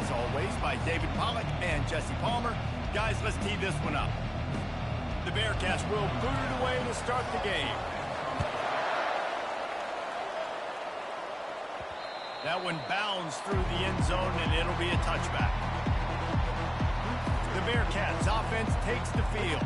as always, by David Pollack and Jesse Palmer. Guys, let's tee this one up. The Bearcats will boot it away to start the game. That one bounds through the end zone, and it'll be a touchback. The Bearcats offense takes the field.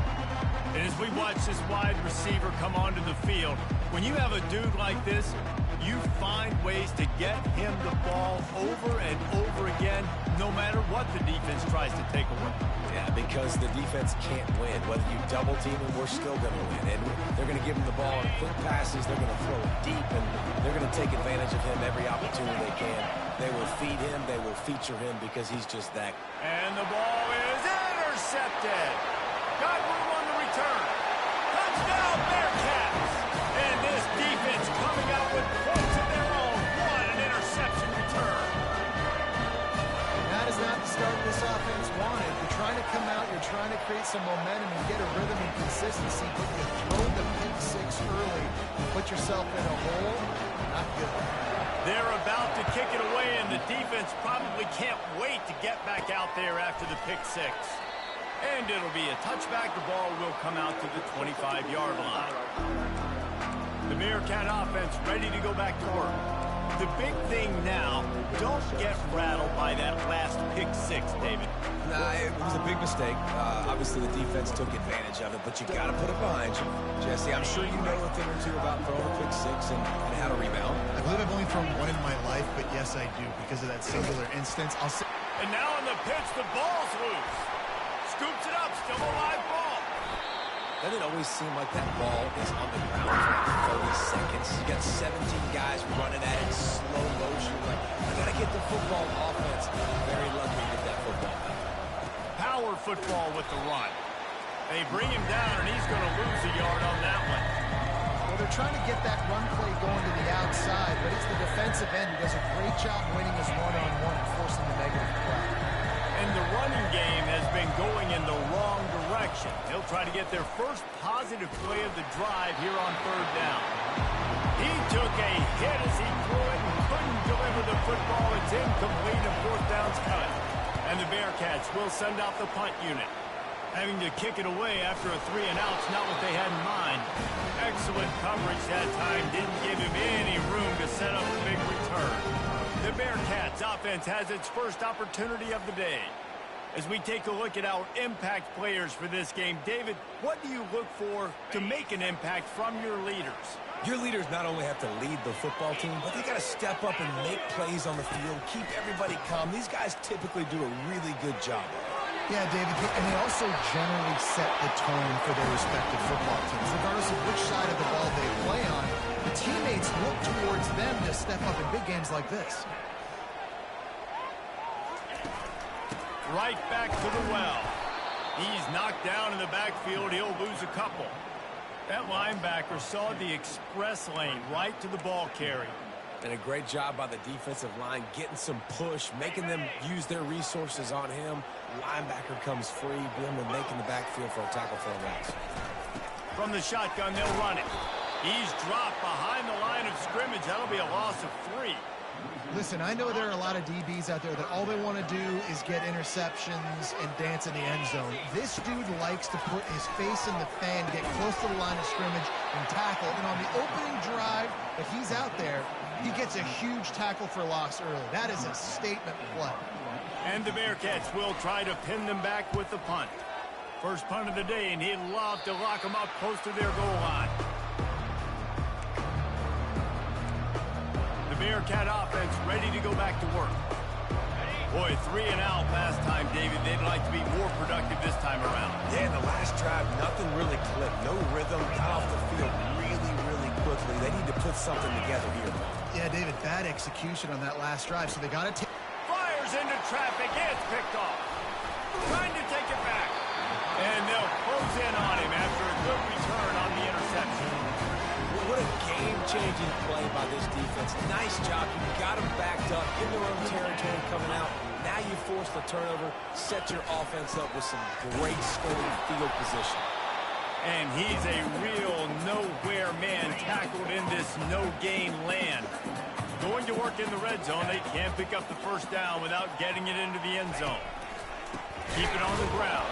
And as we watch this wide receiver come onto the field, when you have a dude like this, you find ways to get him the ball over and over again, no matter what the defense tries to take away. Yeah, because the defense can't win. Whether you double team him, we're still going to win. And they're going to give him the ball in quick passes. They're going to throw it deep, and they're going to take advantage of him every opportunity they can. They will feed him. They will feature him because he's just that. And the ball is intercepted. Got room on the return. Touchdown, Bearcats. And this defense coming out with points of their own. What an interception return. That is not the start this offense wanted. You're trying to come out, you're trying to create some momentum and get a rhythm and consistency, but you throw the pick six early, put yourself in a hole. Not good. They're about to kick it away, and the defense probably can't wait to get back out there after the pick six. And it'll be a touchback. The ball will come out to the 25-yard line. The Bearcat offense ready to go back to work. The big thing now, don't get rattled by that last pick six, David. Nah, it was a big mistake. Obviously, the defense took advantage of it, but you got to put it behind you. Jesse, I'm sure you know a thing or two about throwing a pick six and how to rebound. I believe I've only thrown one in my life, but yes, I do, because of that singular instance. And now on the pitch, the ball's loose. Scoops it up, still a live ball. Doesn't it always seem like that ball is on the ground for like 30 seconds? You got 17 guys running at it in slow motion. Like, I got to get the football offense. Very lucky to get that football. Power football with the run. They bring him down, and he's going to lose a yard on that one. Well, they're trying to get that run play going to the outside, but it's the defensive end who does a great job winning his one-on-one and forcing the negative play. And the running game has been going in the wrong direction. They'll try to get their first positive play of the drive here on third down. He took a hit as he threw it and couldn't deliver the football. It's incomplete and fourth down's cut. And the Bearcats will send out the punt unit. Having to kick it away after a 3-and-out's not what they had in mind. Excellent coverage that time. Didn't give him any room to set up a big return. The Bearcats offense has its first opportunity of the day. As we take a look at our impact players for this game, David, what do you look for to make an impact from your leaders? Your leaders not only have to lead the football team, but they got to step up and make plays on the field, keep everybody calm. These guys typically do a really good job. Yeah, David, and they also generally set the tone for their respective football teams. Regardless of which side of the ball they play on, the teammates look towards them to step up in big games like this. Right back to the well. He's knocked down in the backfield. He'll lose a couple. That linebacker saw the express lane right to the ball carrier. And a great job by the defensive line, getting some push, making them use their resources on him. Linebacker comes free, boom, and making the backfield for a tackle for a loss. From the shotgun, they'll run it. He's dropped behind the line of scrimmage. That'll be a loss of 3. Listen, I know there are a lot of DBs out there that all they want to do is get interceptions and dance in the end zone. This dude likes to put his face in the fan, get close to the line of scrimmage, and tackle. And on the opening drive that he's out there, he gets a huge tackle for loss early. That is a statement play. And the Bearcats will try to pin them back with the punt. First punt of the day, and he'd love to lock them up close to their goal line. The Bearcat offense ready to go back to work. Boy, 3-and-out last time, David. They'd like to be more productive this time around. Yeah, in the last drive, nothing really clicked. No rhythm, got off the field really, really quickly. They need to put something together here. Yeah, David, bad execution on that last drive, so they got to take... Fires into traffic. It's picked off. Trying to take it back. And they'll close in on him after a good return on the interception. What a game-changing play by this defense. Nice job. You got them backed up in their own territory coming out. Now you force the turnover, set your offense up with some great scoring field position. And he's a real nowhere man tackled in this no-gain land. Going to work in the red zone. They can't pick up the first down without getting it into the end zone. Keep it on the ground.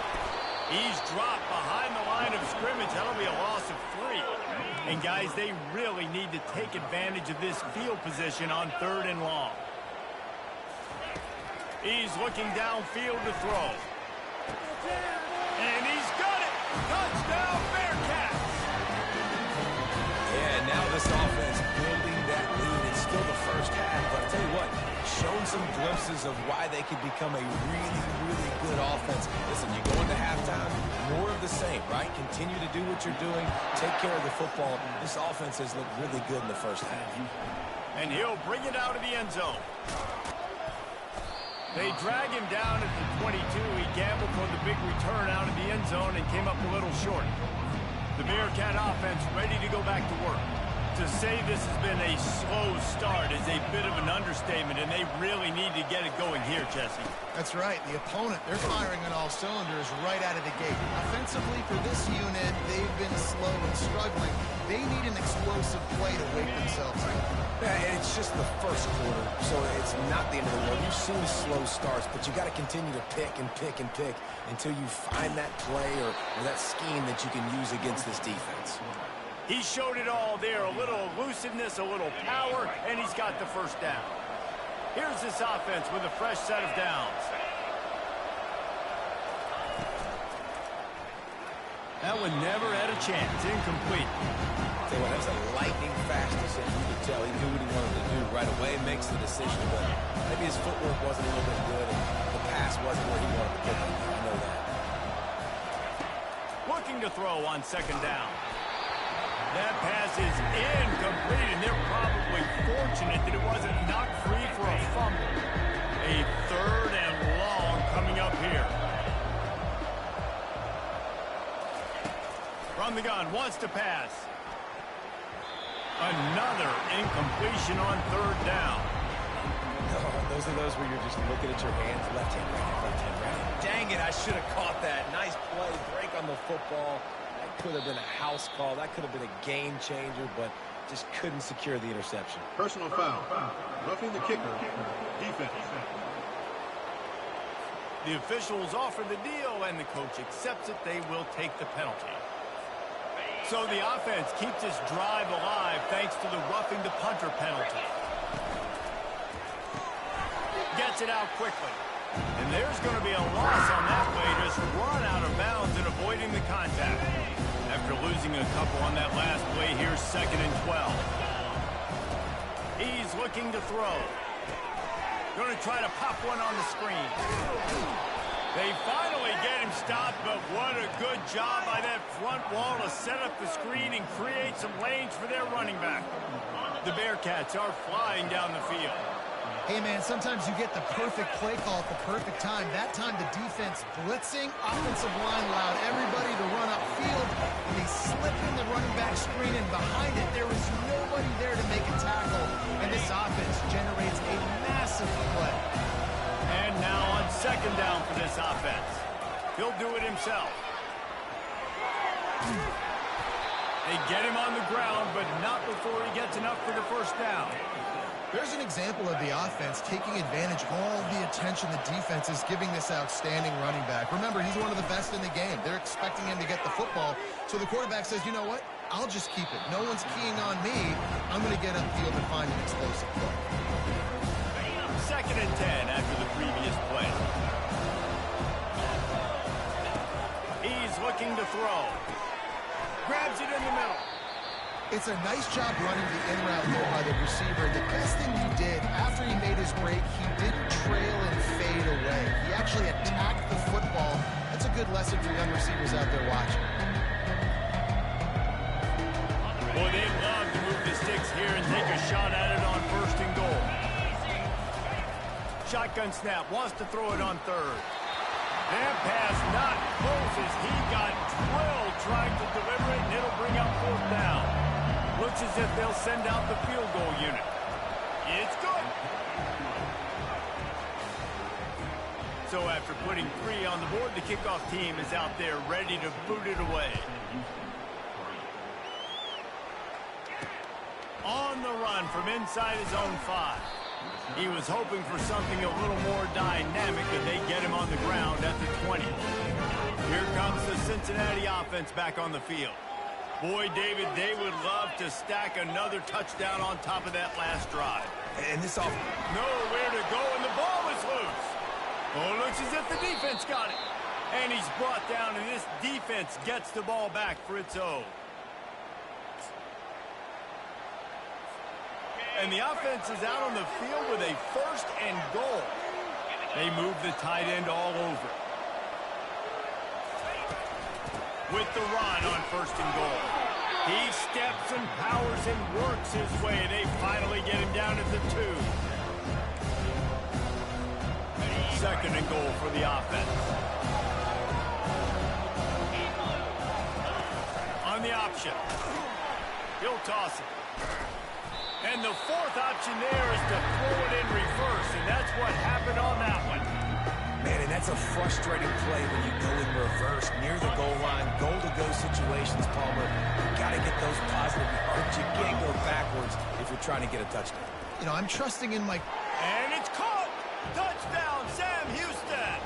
He's dropped behind the line of scrimmage. That'll be a loss of 3. And, guys, they really need to take advantage of this field position on 3rd and long. He's looking downfield to throw. And he's got it! Touchdown, Bearcats! Yeah, now this offense building that lead. It's still the first half, but I'll tell you what, shown some glimpses of why they could become a really, really good offense. Listen, you go into halftime, more of the same, right? Continue to do what you're doing, take care of the football. This offense has looked really good in the first half. And he'll bring it out of the end zone. They drag him down at the 22. He gambled for the big return out of the end zone and came up a little short. The Bearcat offense ready to go back to work. To say this has been a slow start is a bit of an understatement, and they really need to get it going here, Jesse. That's right. The opponent, they're firing on all cylinders right out of the gate. Offensively, for this unit, they've been slow and struggling. They need an explosive play to wake themselves up. Yeah, and it's just the first quarter, so it's not the end of the world. You've seen slow starts, but you got to continue to pick and pick and pick until you find that play or that scheme that you can use against this defense. He showed it all there, a little elusiveness, a little power, and he's got the first down. Here's this offense with a fresh set of downs. That one never had a chance. Incomplete. Tell you what, that was a lightning-fast decision. You could tell he knew what he wanted to do right away, makes the decision, but maybe his footwork wasn't a little bit good, and the pass wasn't where he wanted to put it. I know that. Looking to throw on 2nd down. That pass is incomplete, and they're probably fortunate that it wasn't knocked free for a fumble. A 3rd and long coming up here. From the gun, wants to pass. Another incompletion on 3rd down. Oh, those are those where you're just looking at your hands, left hand, right hand, left hand, right hand. Dang it, I should have caught that. Nice play, break on the football. Could have been a house call. That could have been a game changer, but just couldn't secure the interception. Personal foul. Roughing the kicker. Defense. The officials offer the deal, and the coach accepts it. They will take the penalty. So the offense keeps this drive alive thanks to the roughing the punter penalty. Gets it out quickly. And there's going to be a loss on that play. Just run out of bounds and avoiding the contact. After losing a couple on that last play, here's 2nd and 12. He's looking to throw. Going to try to pop one on the screen. They finally get him stopped, but what a good job by that front wall to set up the screen and create some lanes for their running back. The Bearcats are flying down the field. Hey, man, sometimes you get the perfect play call at the perfect time. That time, the defense blitzing, offensive line allowed everybody to run upfield, and they slip in the running back screen, and behind it, there was nobody there to make a tackle, and this offense generates a massive play. And now on 2nd down for this offense. He'll do it himself. They get him on the ground, but not before he gets enough for the first down. There's an example of the offense taking advantage of all the attention the defense is giving this outstanding running back. Remember, he's one of the best in the game. They're expecting him to get the football. So the quarterback says, you know what? I'll just keep it. No one's keying on me. I'm going to get upfield and find an explosive play. 2nd and 10 after the previous play. He's looking to throw. Grabs it in the middle. It's a nice job running the in-route there by the receiver. The best thing he did after he made his break, he didn't trail and fade away. He actually attacked the football. That's a good lesson for young receivers out there watching. Boy, they love to move the sticks here and take a shot at it on 1st and goal. Shotgun snap, wants to throw it on 3rd. That pass not close as he got drilled trying to deliver it, and it'll bring up 4th down. Looks as if they'll send out the field goal unit. It's good. So after putting 3 on the board, the kickoff team is out there ready to boot it away. On the the run from inside his own 5. He was hoping for something a little more dynamic, and they get him on the ground at the 20. Here comes the Cincinnati offense back on the field. Boy, David, they would love to stack another touchdown on top of that last drive. And this offense... Nowhere to go, and the ball is loose. Oh, it looks as if the defense got it. And he's brought down, and this defense gets the ball back for its own. And the offense is out on the field with a 1st and goal. They move the tight end all over. With the run on 1st and goal. He steps and powers and works his way. They finally get him down at the 2. 2nd and goal for the offense. On the option. He'll toss it. And the 4th option there is to throw it in reverse, and that's what happened on that one. Man, and that's a frustrating play when you go in reverse near the goal line, goal-to-go situations, Palmer. You got to get those positive yards. You can't go backwards if you're trying to get a touchdown. You know, I'm trusting in my... And it's caught! Touchdown, Sam Houston!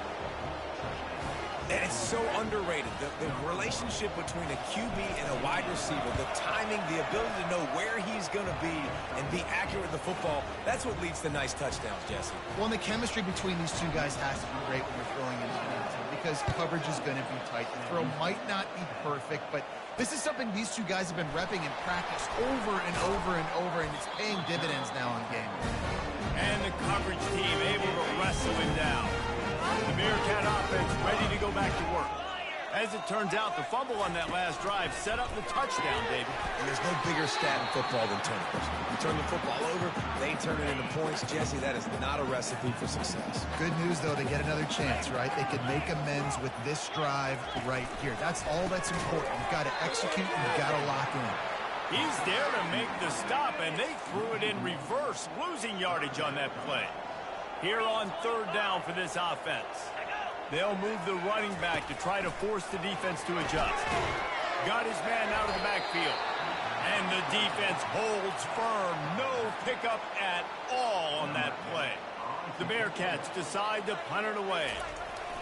And it's so underrated. The relationship between a QB and a wide receiver, the timing, the ability to know where he's going to be and be accurate with the football, that's what leads to nice touchdowns, Jesse. Well, and the chemistry between these two guys has to be great when you're throwing into the team because coverage is going to be tight. The throw might not be perfect, but this is something these two guys have been repping in practice over and over and over, and it's paying dividends now in game. And the coverage team able to wrestle him down. The Bearcat offense ready to go back to work. As it turns out, the fumble on that last drive set up the touchdown, David. And there's no bigger stat in football than turnovers. You turn the football over, they turn it into points. Jesse, that is not a recipe for success. Good news, though, they get another chance, right? They could make amends with this drive right here. That's all that's important. You've got to execute and you've got to lock in. He's there to make the stop, and they threw it in reverse, losing yardage on that play. Here on 3rd down for this offense. They'll move the running back to try to force the defense to adjust. Got his man out of the backfield. And the defense holds firm. No pickup at all on that play. The Bearcats decide to punt it away.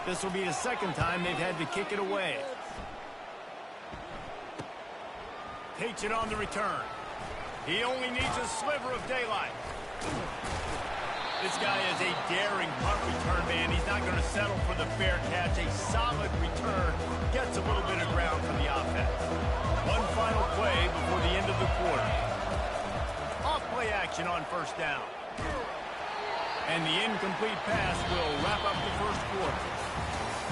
This will be the 2nd time they've had to kick it away. Takes it on the return. He only needs a sliver of daylight. This guy is a daring punt return man. He's not going to settle for the fair catch. A solid return. Gets a little bit of ground for the offense. One final play before the end of the quarter. Off play action on 1st down. And the incomplete pass will wrap up the 1st quarter.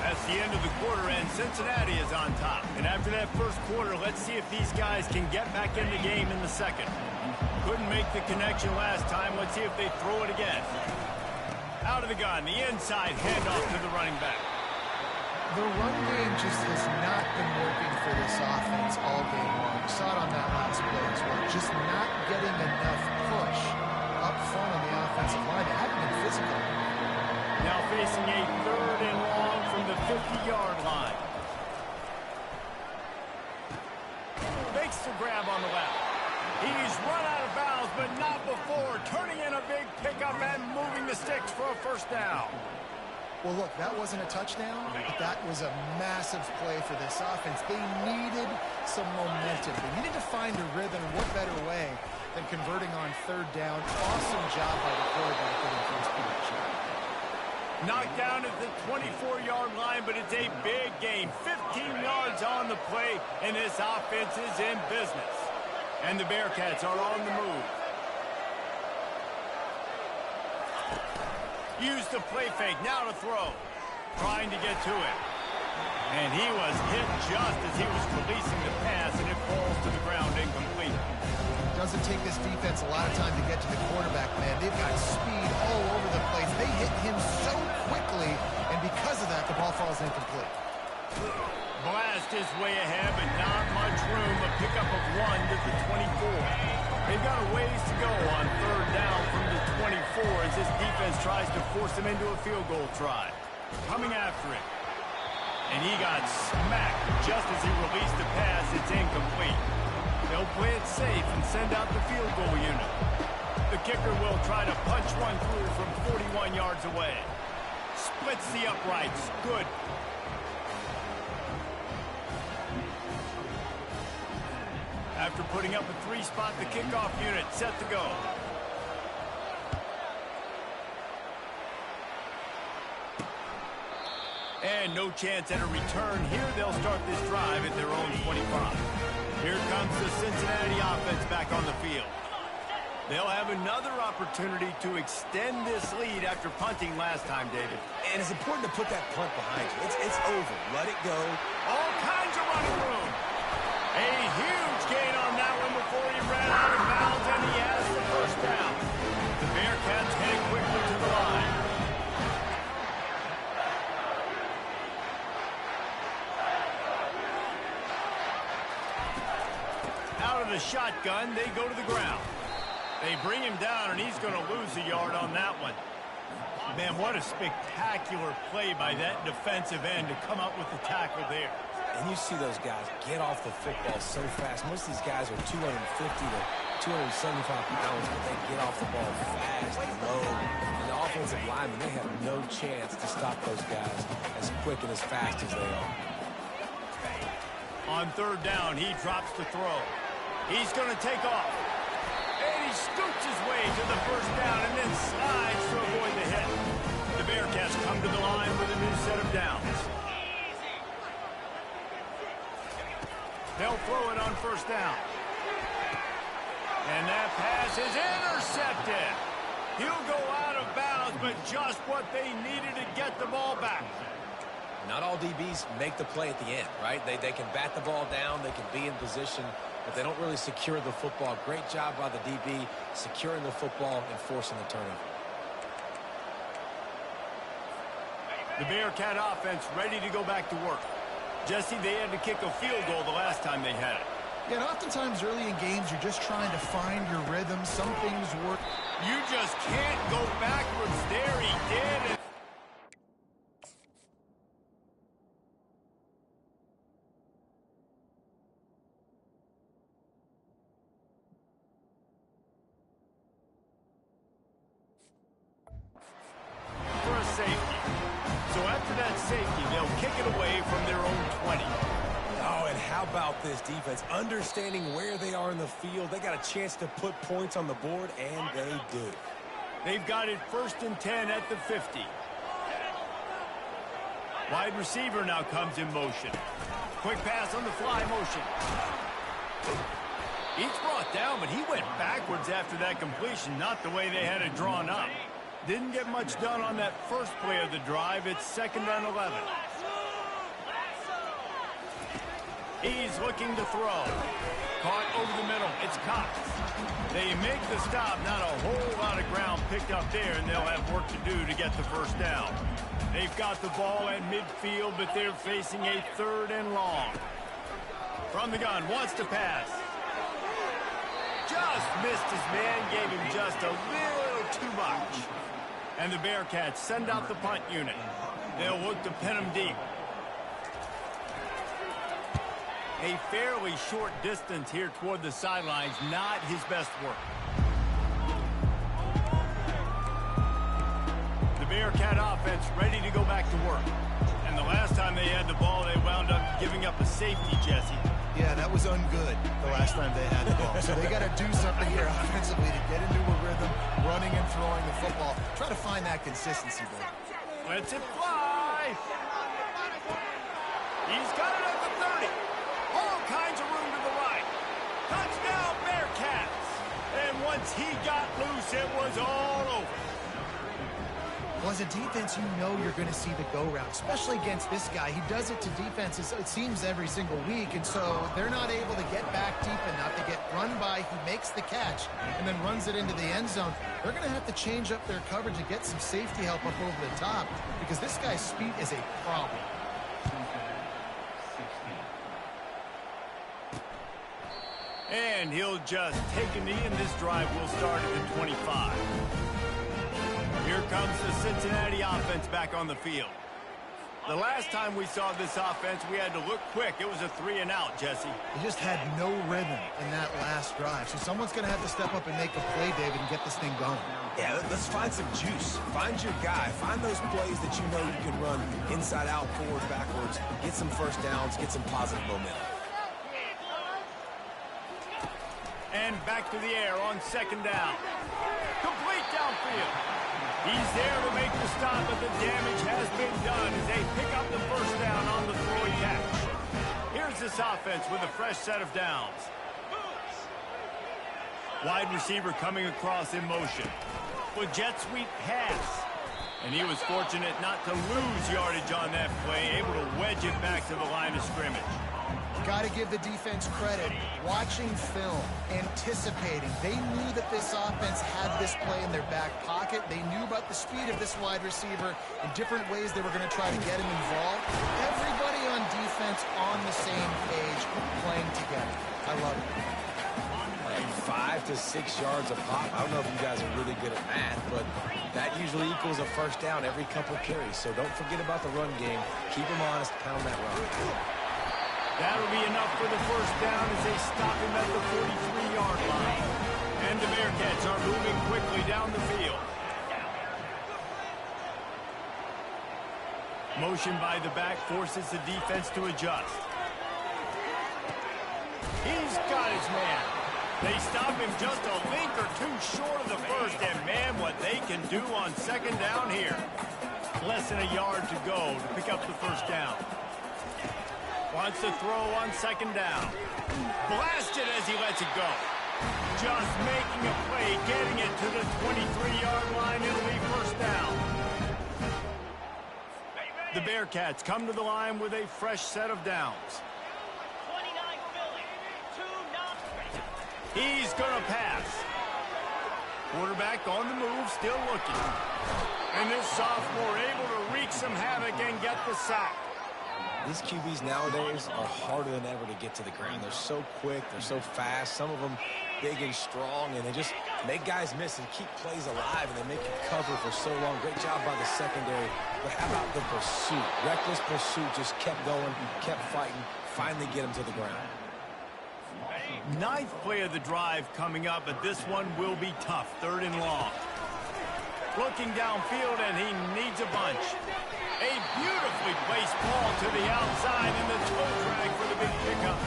That's the end of the quarter, and Cincinnati is on top. And after that 1st quarter, let's see if these guys can get back in the game in the 2nd. Couldn't make the connection last time. Let's see if they throw it again. Out of the gun, the inside handoff to the running back. The run game just has not been working for this offense all game long. We saw it on that last play as well. Just not getting enough push up front on the offensive line. They haven't been physical. Now facing a 3rd and long from the 50-yard line. Makes the grab on the left. He's run out of bounds, but not before. Turning in a big pickup and moving the sticks for a 1st down. Well, look, that wasn't a touchdown, but that was a massive play for this offense. They needed some momentum. They needed to find a rhythm, and what better way than converting on 3rd down. Awesome job by the quarterback getting first position. Knocked down at the 24-yard line, but it's a big gain. 15 yards on the play, and this offense is in business. And the Bearcats are on the move. Used the play fake, now to throw. Trying to get to it. And he was hit just as he was releasing the pass, and it falls to the ground incomplete. Doesn't take this defense a lot of time to get to the quarterback, man. They've got speed all over the place. They hit him so quickly, and because of that, the ball falls incomplete. Blast his way ahead, but not much room. A pickup of 1 to the 24. They've got a ways to go on 3rd down from the 24 as this defense tries to force him into a field goal try. Coming after him. And he got smacked just as he released the pass. It's incomplete. They'll play it safe and send out the field goal unit. The kicker will try to punch one through from 41 yards away. Splits the uprights. Good. After putting up a 3-spot, the kickoff unit set to go. And no chance at a return here. They'll start this drive at their own 25. Here comes the Cincinnati offense back on the field. They'll have another opportunity to extend this lead after punting last time, David. And it's important to put that punt behind you. It's over. Let it go. All kinds of running room. A huge gain on that one before he ran out of bounds, and he has the first down. The Bearcats heading quickly to the line. Out of the shotgun, they go to the ground. They bring him down, and he's going to lose a yard on that one. Man, what a spectacular play by that defensive end to come up with the tackle there. And you see those guys get off the football so fast. Most of these guys are 250 to 275 pounds, but they get off the ball fast and low. And the offensive linemen, they have no chance to stop those guys as quick and as fast as they are. On third down, he drops the throw. He's going to take off. And he scoots his way to the first down and then slides to avoid the hit. The Bearcats come to the line with a new set of downs. They'll throw it on first down. And that pass is intercepted. He'll go out of bounds, but just what they needed to get the ball back. Not all DBs make the play at the end, right? They can bat the ball down, they can be in position, but they don't really secure the football. Great job by the DB securing the football and forcing the turnover. The Bearcat offense ready to go back to work. Jesse, they had to kick a field goal the last time they had it. Yeah, and oftentimes early in games, you're just trying to find your rhythm. Some things work. You just can't go backwards there. He did. For a safety. So after that safety, they'll kick it away from their own 20. Oh, and how about this defense? Understanding where they are in the field. They got a chance to put points on the board, and they do. They've got it 1st and 10 at the 50. Wide receiver now comes in motion. Quick pass on the fly motion. He's brought down, but he went backwards after that completion, not the way they had it drawn up. Didn't get much done on that first play of the drive. It's 2nd and 11. He's looking to throw. Caught over the middle. It's Cox. They make the stop. Not a whole lot of ground picked up there, and they'll have work to do to get the first down. They've got the ball at midfield, but they're facing a 3rd and long. From the gun, wants to pass. Just missed his man, gave him just a little too much. And the Bearcats send out the punt unit. They'll look to pin him deep. A fairly short distance here toward the sidelines, not his best work. The Bearcat offense ready to go back to work. And the last time they had the ball, they wound up giving up a safety, Jesse. Yeah, that was ungood the last time they had the ball. So they got to do something here offensively to get into a rhythm, running and throwing the football. Try to find that consistency there. Lets it fly. He's got it at the 30. All kinds of room to the right. Touchdown, Bearcats. And once he got loose, it was all over. Well, as a defense, you know you're going to see the go-round, especially against this guy. He does it to defenses, it seems, every single week, and so they're not able to get back deep enough. They get run by, he makes the catch, and then runs it into the end zone. They're going to have to change up their coverage and get some safety help up over the top, because this guy's speed is a problem. And he'll just take a knee, and this drive will start at the 25. Here comes the Cincinnati offense back on the field. The last time we saw this offense, we had to look quick. It was a 3-and-out, Jesse. They just had no rhythm in that last drive. So someone's going to have to step up and make a play, David, and get this thing going. Yeah, let's find some juice. Find your guy. Find those plays that you know you can run inside out, forward, backwards, get some first downs, get some positive momentum. And back to the air on 2nd down. Complete downfield. He's there to make the stop, but the damage has been done as they pick up the first down on the throwing catch. Here's this offense with a fresh set of downs. Wide receiver coming across in motion. With jet sweep pass. And he was fortunate not to lose yardage on that play, able to wedge it back to the line of scrimmage. Got to give the defense credit. Watching film, anticipating. They knew that this offense had this play in their back pocket. They knew about the speed of this wide receiver and different ways they were going to try to get him involved. Everybody on defense on the same page, playing together. I love it. Like 5 to 6 yards a pop. I don't know if you guys are really good at math, but that usually equals a first down every couple carries. So don't forget about the run game. Keep them honest, pound that rock. That'll be enough for the first down as they stop him at the 43-yard line. And the Bearcats are moving quickly down the field. Motion by the back forces the defense to adjust. He's got his man. They stop him just a link or two short of the first, and man, what they can do on 2nd down here. Less than a yard to go to pick up the first down. Wants to throw on 2nd down. Blasted as he lets it go. Just making a play, getting it to the 23-yard line. It'll be first down. The Bearcats come to the line with a fresh set of downs. He's going to pass. Quarterback on the move, still looking. And this sophomore able to wreak some havoc and get the sack. These QBs nowadays are harder than ever to get to the ground. They're so quick, they're so fast, some of them big and strong, and they just make guys miss and keep plays alive, and they make you cover for so long. Great job by the secondary, but how about the pursuit? Reckless pursuit, just kept going, kept fighting, finally get him to the ground. 9th play of the drive coming up, but this one will be tough. 3rd and long. Looking downfield, and he needs a bunch. A beautifully placed ball to the outside, and the toe drag for the big pickup.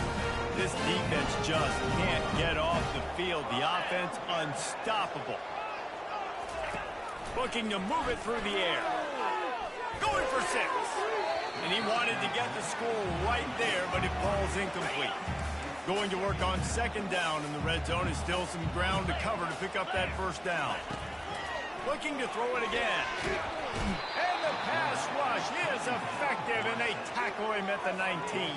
This defense just can't get off the field. The offense unstoppable. Looking to move it through the air. Going for 6. And he wanted to get the score right there, but it falls incomplete. Going to work on 2nd down in the red zone. Is still some ground to cover to pick up that first down. Looking to throw it again. And the pass rush is effective, and they tackle him at the 19.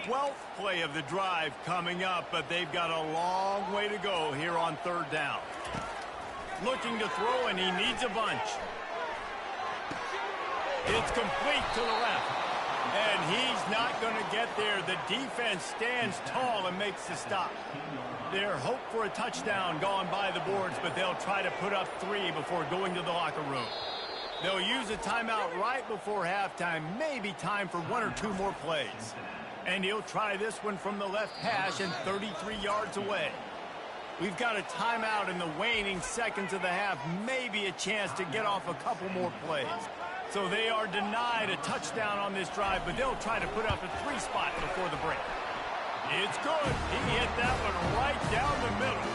12th play of the drive coming up, but they've got a long way to go here on 3rd down. Looking to throw, and he needs a bunch. It's complete to the left. And he's not going to get there. The defense stands tall and makes the stop. Their hope for a touchdown gone by the boards, but they'll try to put up 3 before going to the locker room. They'll use a timeout right before halftime, maybe time for 1 or 2 more plays. And he'll try this one from the left hash and 33 yards away. We've got a timeout in the waning seconds of the half, maybe a chance to get off a couple more plays. So they are denied a touchdown on this drive, but they'll try to put up a 3 spot before the break. It's good. He hit that one right down the middle.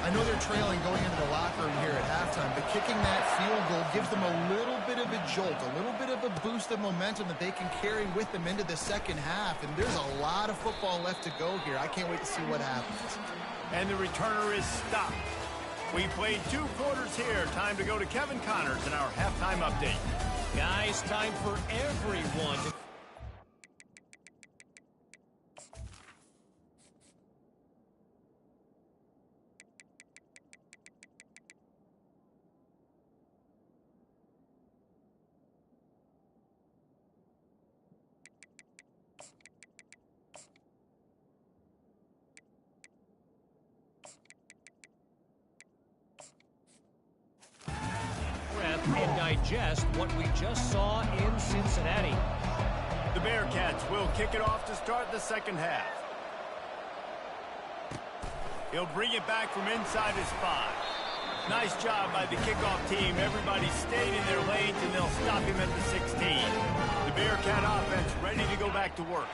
I know they're trailing going into the locker room here at halftime, but kicking that field goal gives them a little bit of a jolt, a little bit of a boost of momentum that they can carry with them into the second half. And there's a lot of football left to go here. I can't wait to see what happens. And the returner is stopped. We played 2 quarters here. Time to go to Kevin Connors in our halftime update. Guys, time for everyone to... and digest what we just saw in Cincinnati. The Bearcats will kick it off to start the second half. He'll bring it back from inside his 5. Nice job by the kickoff team. Everybody stayed in their lanes, and they'll stop him at the 16. The Bearcat offense ready to go back to work.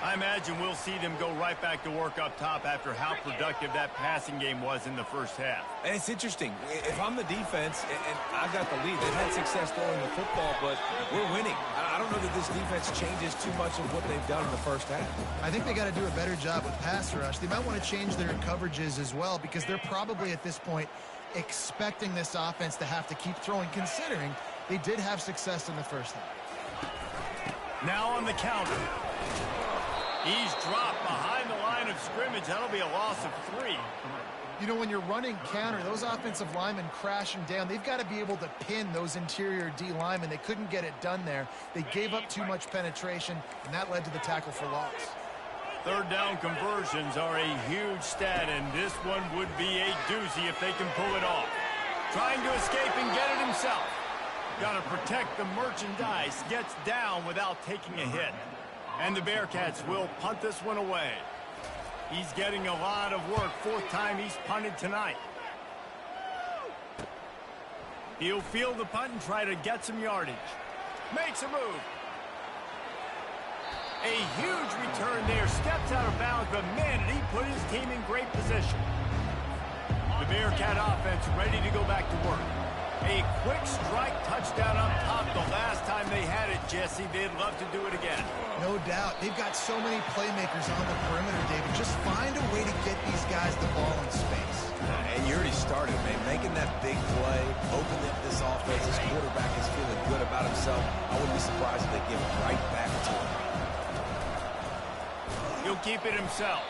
I imagine we'll see them go right back to work up top after how productive that passing game was in the first half. And it's interesting. If I'm the defense and I've got the lead, they've had success throwing the football, but we're winning. I don't know that this defense changes too much of what they've done in the first half. I think they got to do a better job with pass rush. They might want to change their coverages as well, because they're probably at this point expecting this offense to have to keep throwing, considering they did have success in the first half. Now on the counter. He's dropped behind the line of scrimmage. That'll be a loss of 3. You know, when you're running counter, those offensive linemen crashing down, they've got to be able to pin those interior D linemen. They couldn't get it done there. They gave up too much penetration, and that led to the tackle for loss. Third down conversions are a huge stat, and this one would be a doozy if they can pull it off. Trying to escape and get it himself. Got to protect the merchandise. Gets down without taking a hit. And the Bearcats will punt this one away. He's getting a lot of work. 4th time he's punted tonight. He'll field the punt and try to get some yardage. Makes a move. A huge return there. Steps out of bounds, but man, did he put his team in great position. The Bearcat offense ready to go back to work. A quick strike touchdown up top the last time they had it, Jesse. They'd love to do it again. No doubt. They've got so many playmakers on the perimeter, David. Just find a way to get these guys the ball in space. And you already started, man. Making that big play, opening up this offense. This quarterback is feeling good about himself. I wouldn't be surprised if they give it right back to him. He'll keep it himself.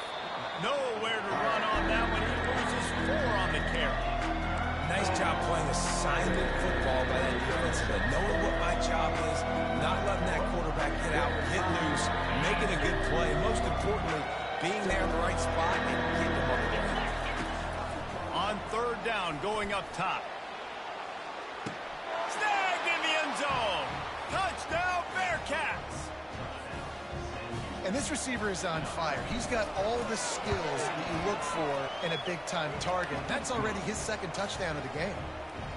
Nowhere to run on that one. He loses 4 on the carry. Nice job playing assignment football by that defensive end. Knowing what my job is, not letting that quarterback get out, get loose, making a good play. Most importantly, being there in the right spot and getting him on the way. On 3rd down, going up top. Snagged in the end zone. Touchdown, Bearcats. And this receiver is on fire. He's got all the skills that you look for in a big-time target. That's already his 2nd touchdown of the game.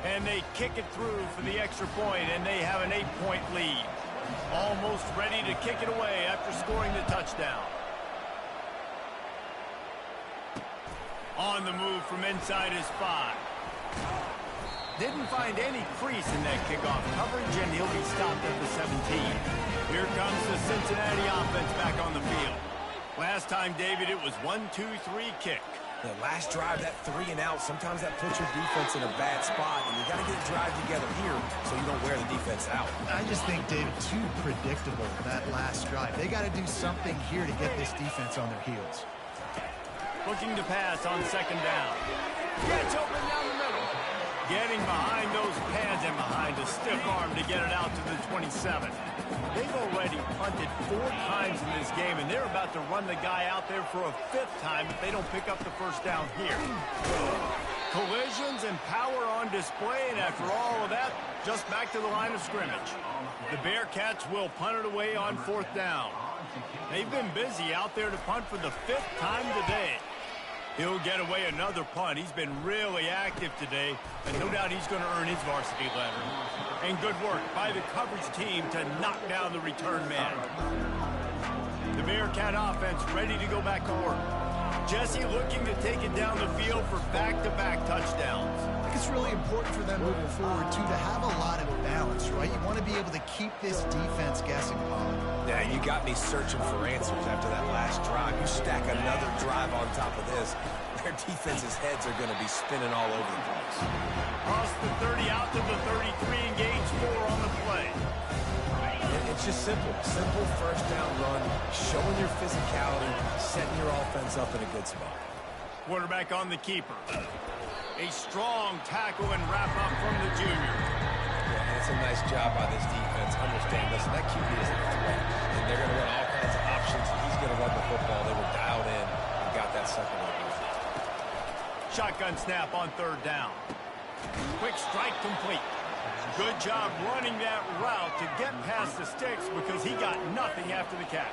And they kick it through for the extra point, and they have an 8-point lead. Almost ready to kick it away after scoring the touchdown. On the move from inside his 5. Didn't find any crease in that kickoff coverage, and he'll be stopped at the 17. Here comes the Cincinnati offense back on the field. Last time, David, it was 1-2-3 kick. The last drive, that 3 and out, sometimes that puts your defense in a bad spot, and you got to get a drive together here so you don't wear the defense out. I just think, David, too predictable, that last drive. They got to do something here to get this defense on their heels. Looking to pass on 2nd down. Gets open down the middle. Getting behind those pads and behind a stiff arm to get it out to the 27. They've already punted 4 times in this game, and they're about to run the guy out there for a 5th time if they don't pick up the 1st down here. Collisions and power on display, and after all of that, just back to the line of scrimmage. The Bearcats will punt it away on 4th down. They've been busy out there to punt for the 5th time today. He'll get away another punt. He's been really active today, and no doubt he's going to earn his varsity letter. And good work by the coverage team to knock down the return man. The Bearcat offense ready to go back to work. Jesse looking to take it down the field for back-to-back touchdowns. I think it's really important for them moving forward, too, to have a lot of balance, right? You want to be able to keep this defense guessing, Paul. Yeah, you got me searching for answers after that last drive. You stack another drive on top of this, their defense's heads are going to be spinning all over the place. Cross the 30 out to the 33, engage 4 on the play. It's just simple. Simple 1st down run, showing your physicality, setting your offense up in a good spot. Quarterback on the keeper. A strong tackle and wrap up from the junior. Yeah, and it's a nice job by this defense. Understand, listen, that QB is a threat, and they're going to run all kinds of options. He's going to run the football. They were dialed in and got that 2nd one. Shotgun snap on 3rd down. Quick strike complete. Good job running that route to get past the sticks because he got nothing after the catch.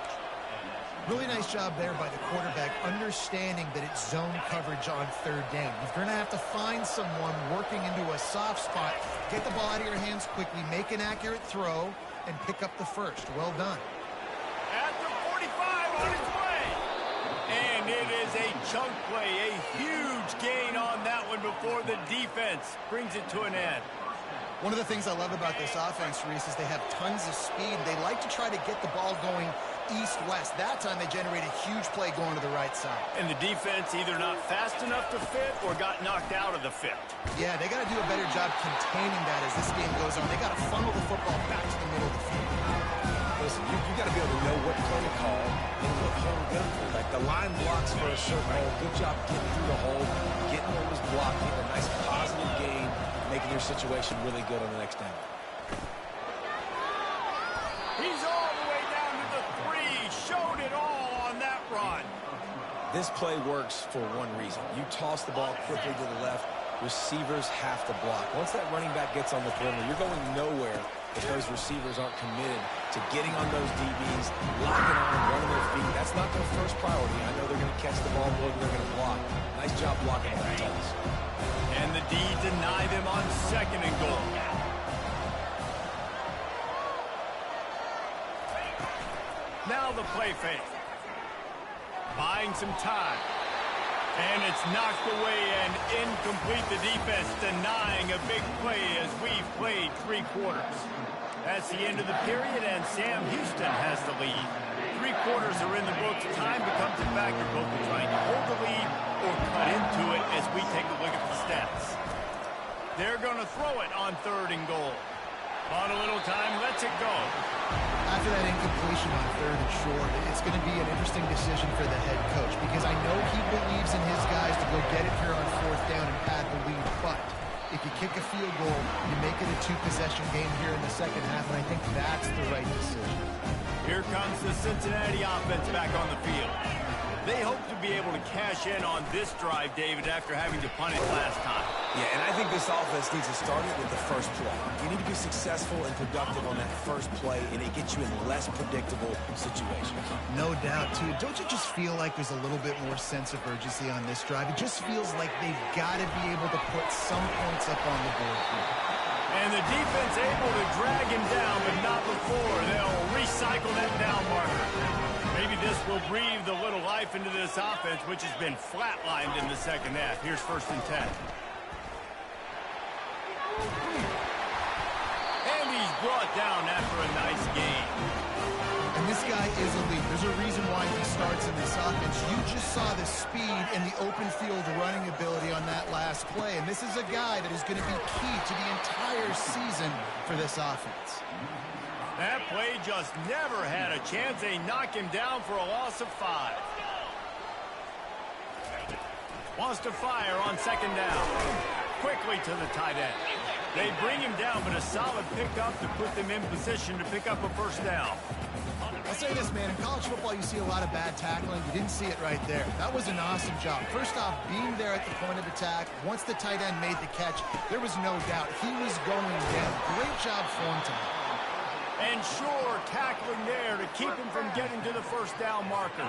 Really nice job there by the quarterback, understanding that it's zone coverage on third down. You're going to have to find someone working into a soft spot, get the ball out of your hands quickly, make an accurate throw, and pick up the first. Well done. At the 45 on its way. And it is a chunk play, a huge gain on that one before the defense brings it to an end. One of the things I love about this offense, Reese, is they have tons of speed. They like to try to get the ball going east-west. That time they generate a huge play going to the right side. And the defense either not fast enough to fit or got knocked out of the fit. Yeah, they got to do a better job containing that as this game goes on. They got to funnel the football back to the middle of the field. Listen, you got to be able to know what play to call and what hole to go for. Like the line blocks for a certain hole. Good job getting through the hole, getting what was blocked, getting a nice positive gain, making your situation really good on the next down. He's all the way down to the 3. Showed it all on that run. This play works for one reason. You toss the ball quickly to the left, receivers have to block. Once that running back gets on the perimeter, you're going nowhere if those receivers aren't committed to getting on those DBs, locking on, running their feet. That's not their first priority. I know they're going to catch the ball more than they're going to block. Nice job blocking on that toss. And the D deny them on 2nd and goal. Now the play fake. Buying some time. And it's knocked away and incomplete. The defense denying a big play as we've played 3 quarters. That's the end of the period, and Sam Houston has the lead. 3 quarters are in the books. Time becomes a factor, both in trying to hold the lead or cut into it as we take a look at the stats. They're going to throw it on 3rd and goal. On a little time, lets it go. After that incompletion on 3rd and short, it's going to be an interesting decision for the head coach because I know he believes in his guys to go get it here on 4th down and pad the lead, but if you kick a field goal, you make it a 2-possession game here in the second half, and I think that's the right decision. Here comes the Cincinnati offense back on the field. They hope to be able to cash in on this drive, David, after having to punt it last time. Yeah, and I think this offense needs to start it with the first play. You need to be successful and productive on that first play, and it gets you in less predictable situations. No doubt, too. Don't you just feel like there's a little bit more sense of urgency on this drive? It just feels like they've got to be able to put some points up on the board here. And the defense able to drag him down, but not before. They'll recycle that down marker. Maybe this will breathe a little life into this offense, which has been flatlined in the second half. Here's 1st and 10. And he's brought down after a nice gain. And this guy is elite. There's a reason why he starts in this offense. You just saw the speed and the open field running ability on that last play. And this is a guy that is going to be key to the entire season for this offense. That play just never had a chance. They knock him down for a loss of 5. Wants to fire on 2nd down. Quickly to the tight end. They bring him down, but a solid pickup to put them in position to pick up a 1st down. I'll say this, man. In college football, you see a lot of bad tackling. You didn't see it right there. That was an awesome job. First off, being there at the point of attack. Once the tight end made the catch, there was no doubt he was going down. Great job for him tonight. And sure, tackling there to keep him from getting to the 1st down marker.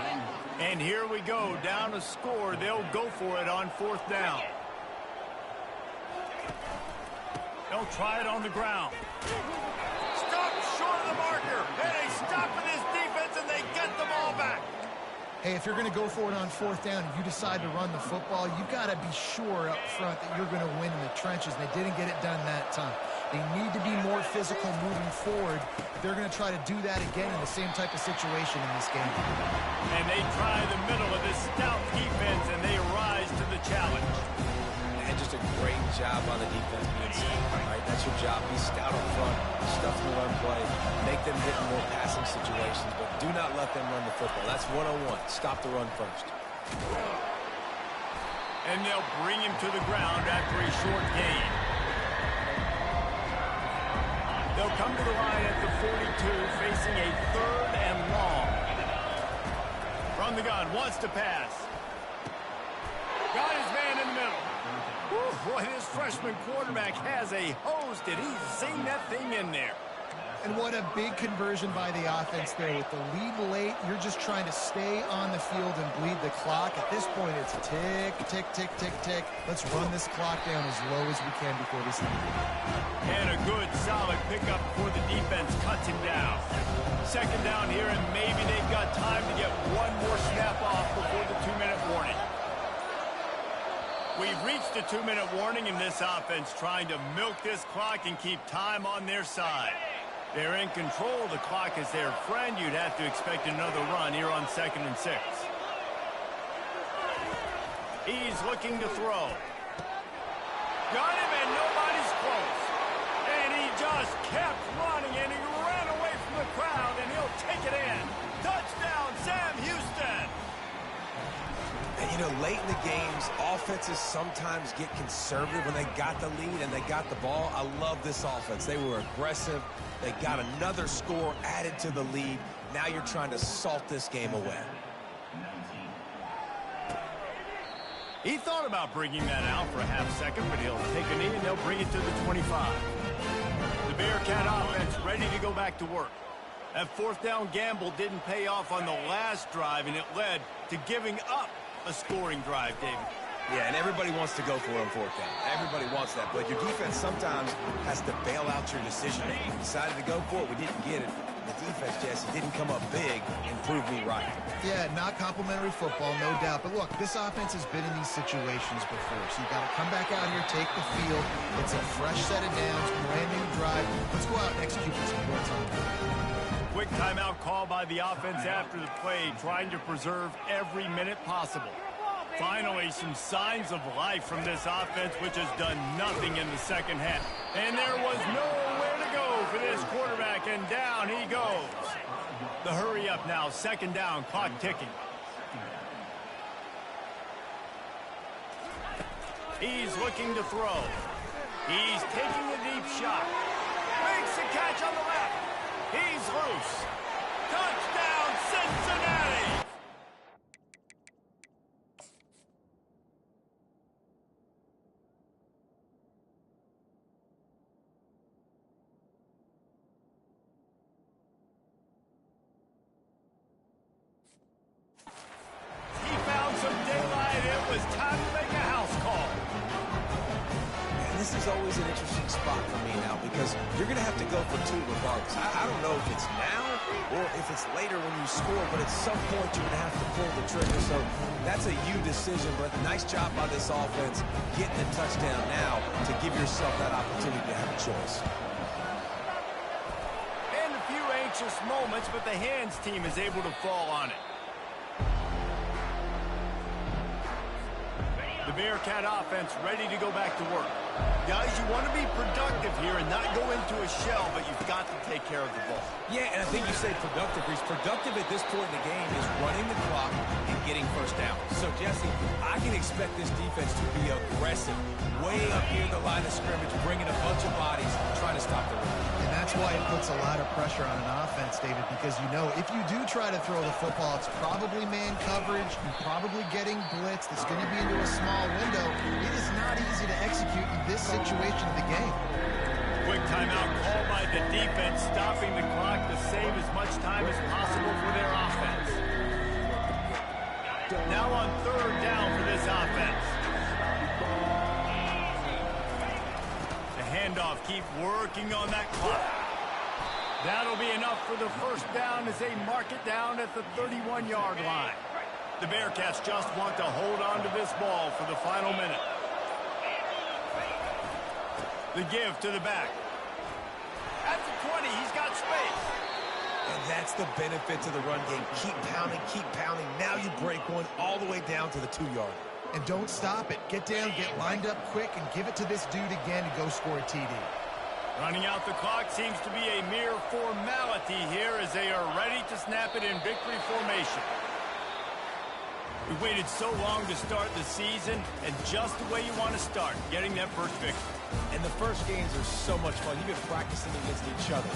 And here we go, down a score. They'll go for it on 4th down. They'll try it on the ground. Stop short of the marker. And they stop with his defense, and they get the ball back. Hey, if you're going to go for it on 4th down and you decide to run the football, you've got to be sure up front that you're going to win in the trenches. And they didn't get it done that time. They need to be more physical moving forward. They're going to try to do that again in the same type of situation in this game. And they try the middle of this stout defense, and they rise to the challenge. And just a great job on the defense being stout, right? That's your job. Be stout up front, stuff the run play, make them get in more passing situations, but do not let them run the football. That's 101. Stop the run first. And they'll bring him to the ground after a short gain. They'll come to the line at the 42, facing a 3rd and long. From the gun, wants to pass. Got his man in the middle. Whew. Boy, this freshman quarterback has a host, and he's seen that thing in there. And what a big conversion by the offense there. With the lead late, you're just trying to stay on the field and bleed the clock. At this point, it's tick, tick, tick, tick, tick. Let's run this clock down as low as we can before this lead. And a good, solid pickup before the defense cuts him down. Second down here, and maybe they've got time to get one more snap off before the 2-minute warning. We've reached the 2-minute warning, and this offense trying to milk this clock and keep time on their side. They're in control. The clock is their friend. You'd have to expect another run here on 2nd and 6. He's looking to throw. Got him, and nobody's close. And he just kept running, and he ran away from the crowd, and he'll take it in. Touchdown, Sam Houston. And, you know, late in the games, offenses sometimes get conservative when they got the lead and they got the ball. I love this offense. They were aggressive. They got another score added to the lead. Now you're trying to salt this game away. He thought about bringing that out for a half second, but he'll take a knee and they'll bring it to the 25. The Bearcat offense ready to go back to work. That 4th down gamble didn't pay off on the last drive, and it led to giving up a scoring drive, David. Yeah, and everybody wants to go for it on 4th down. Everybody wants that, but your defense sometimes has to bail out your decision. We decided to go for it. We didn't get it. The defense, Jesse, didn't come up big and prove me right. Yeah, not complimentary football, no doubt. But look, this offense has been in these situations before, so you got to come back out here, take the field. It's a fresh set of downs, brand new drive. Let's go out and execute with some points on the board. Quick timeout call by the offense after the play, trying to preserve every minute possible. Finally, some signs of life from this offense, which has done nothing in the second half. And there was nowhere to go for this quarterback, and down he goes. The hurry up now, 2nd down, clock ticking. He's looking to throw. He's taking a deep shot. Makes a catch on the left. He's loose. Touchdown, Cincinnati! He found some daylight. It was time to make a house call. And this is always an interesting spot for me now because you're going to have to go for 2 regardless. I don't know if it's now or if it's later when you score, but at some point you're going to have to pull the trigger. So that's a you decision, but nice job by this offense getting the touchdown now to give yourself that opportunity to have a choice. And a few anxious moments, but the hands team is able to fall on it. The Bearcat offense ready to go back to work. Guys, you want to be productive here and not go into a shell, but you've got to take care of the ball. Yeah, and I think you say productive. He's productive at this point in the game is running the clock and getting 1st down. So, Jesse, I can expect this defense to be aggressive, way up near the line of scrimmage, bringing a bunch of bodies, trying to stop the run. And that's why it puts a lot of pressure on an offense, David, because you know if you do try to throw the football, it's probably man coverage, you're probably getting blitzed, it's going to be into a small window. It is not easy to execute in this situation of the game. Quick timeout called by the defense, stopping the clock to save as much time as possible for their offense. Now on 3rd down for this offense. The handoff, keep working on that clock. That'll be enough for the 1st down as they mark it down at the 31-yard line. The Bearcats just want to hold on to this ball for the final minute. The give to the back. At the 20, he's got space. And that's the benefit to the run game. Keep pounding, keep pounding. Now you break one all the way down to the 2-yard. And don't stop it. Get down, get lined up quick, and give it to this dude again to go score a TD. Running out the clock seems to be a mere formality here as they are ready to snap it in victory formation. We waited so long to start the season, and just the way you want to start, getting that first victory. And the first games are so much fun. You've been practicing against each other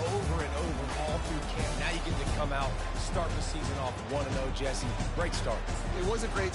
over and over all through camp. Now you get to come out, start the season off 1-0, Jesse. Great start. It was a great